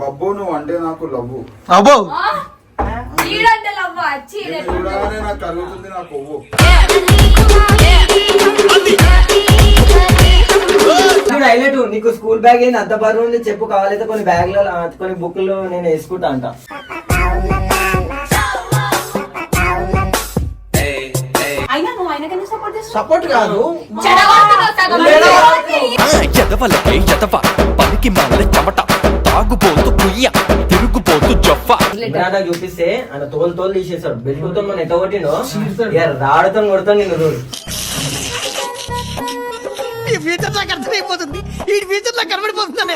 బబ్బు నువ్వు అంటే నాకు లవ్వు. అబ్బో చూడగానే నాకు కలుగుతుంది నా కొవ్వు. హైలైట్ నీకు స్కూల్ బ్యాగ్ ఏంది అంత బరువు ఉంది చెప్పు, కావాలైతే కొన్ని బ్యాగ్లో కొన్ని బుక్లు నేను వేసుకుంటా అంట. సపోర్ట్ కాదు పనికి మాల చెమట తాగుపోతూ కుయ్య తిరుగుపోతూ జొఫా చూపిస్తే ఆయన తోలు తీసేసాడు. బెల్టుతో మనం ఎట్ట కొట్టిండో రాడుతో కొడతాను నేను రోజు. ఈ ఫ్యూచర్ నాకు అర్థమైపోతుంది, ఈ ఫ్యూచర్ నాకు కనబడిపోతుంది.